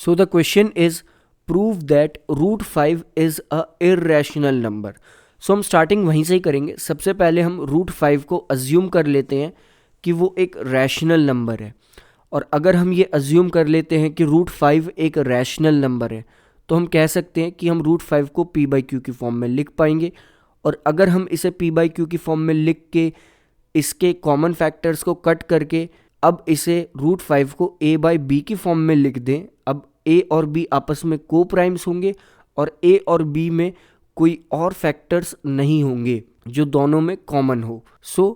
So the question is prove that root 5 is a irrational number. So हम starting वहीं से ही करेंगे। सबसे पहले हम रूट 5 को अज्यूम कर लेते हैं कि वो एक रैशनल नंबर है, और अगर हम ये अज्यूम कर लेते हैं कि रूट 5 एक रैशनल नंबर है तो हम कह सकते हैं कि हम रूट 5 को p बाई क्यू की फॉर्म में लिख पाएंगे। और अगर हम इसे p बाई क्यू की फॉर्म में लिख के इसके कॉमन फैक्टर्स को कट करके अब इसे रूट 5 को a बाई बी की फॉर्म में लिख दें, अब a और b आपस में को प्राइम्स होंगे और a और b में कोई और फैक्टर्स नहीं होंगे जो दोनों में कॉमन हो। So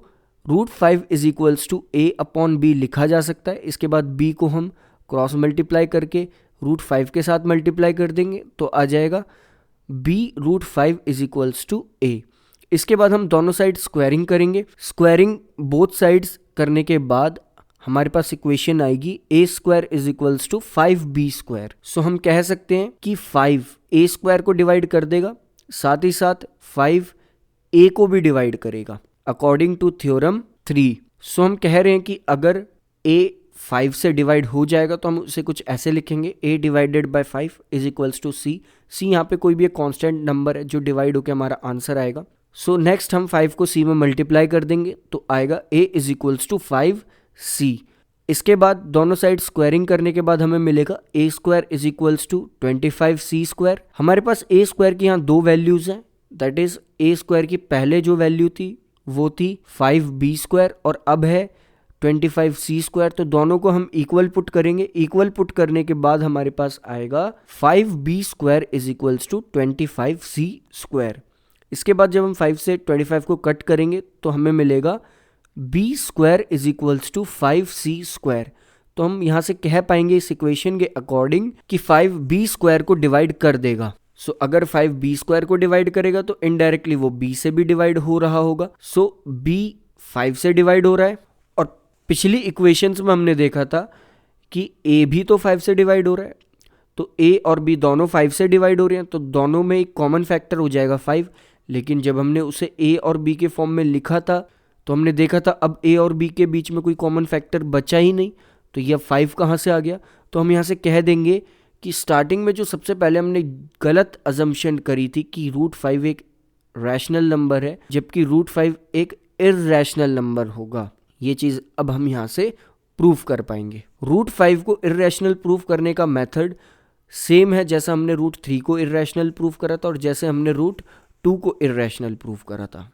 root 5 is equals to a upon b लिखा जा सकता है। इसके बाद b को हम क्रॉस मल्टीप्लाई करके रूट 5 के साथ मल्टीप्लाई कर देंगे तो आ जाएगा b root 5 is equals to a। इसके बाद हम दोनों साइड स्क्वायरिंग करेंगे। स्क्वायरिंग बोथ साइड्स करने के बाद हमारे पास इक्वेशन आएगी a square is equals to 5b square. So हम कह सकते हैं कि 5 a स्क्वायर को डिवाइड कर देगा, साथ ही साथ 5 a को भी डिवाइड करेगा अकॉर्डिंग टू थ्योरम 3। सो हम कह रहे हैं कि अगर a 5 से डिवाइड हो जाएगा तो हम उसे कुछ ऐसे लिखेंगे a divided by 5 is equals to c। यहाँ पे कोई भी एक कांस्टेंट नंबर है जो डिवाइड होकर हमारा आंसर आएगा। सो नेक्स्ट हम 5 को c में मल्टीप्लाई कर देंगे तो आएगा a is equals to 5c। इसके बाद दोनों साइड स्क्वायरिंग करने के बाद हमें मिलेगा a square is equals to 25c square. हमारे पास a स्क्वायर की यहाँ दो वैल्यूज हैं, दैट इज a स्क्वायर की पहले जो वैल्यू थी वो थी 5b स्क्वायर और अब है 25c स्क्वायर। तो दोनों को हम इक्वल पुट करेंगे। इक्वल पुट करने के बाद हमारे पास आएगा 5b square is equals to 25c square. इसके बाद जब हम 5 से 25 को कट करेंगे तो हमें मिलेगा b square is equals to 5c square. तो हम यहाँ से कह पाएंगे इस इक्वेशन के अकॉर्डिंग कि 5b स्क्वायर को डिवाइड कर देगा। सो अगर 5b स्क्वायर को डिवाइड करेगा तो इनडायरेक्टली वो b से भी डिवाइड हो रहा होगा। सो b 5 से डिवाइड हो रहा है और पिछली इक्वेशंस में हमने देखा था कि a भी तो 5 से डिवाइड हो रहा है, तो a और b दोनों 5 से डिवाइड हो रहे हैं तो दोनों में एक कॉमन फैक्टर हो जाएगा 5। लेकिन जब हमने उसे a और b के फॉर्म में लिखा था तो हमने देखा था अब a और b के बीच में कोई कॉमन फैक्टर बचा ही नहीं, तो यह 5 कहाँ से आ गया। तो हम यहाँ से कह देंगे कि स्टार्टिंग में जो सबसे पहले हमने गलत अजम्पशन करी थी कि रूट 5 एक रैशनल नंबर है जबकि रूट 5 एक इर्रेशनल नंबर होगा, ये चीज़ अब हम यहाँ से प्रूफ कर पाएंगे। रूट 5 को इर्रेशनल प्रूफ करने का मेथड सेम है जैसा हमने रूट 3 को इर्रेशनल प्रूफ करा था और जैसे हमने रूट 2 को इर्रेशनल प्रूफ करा था।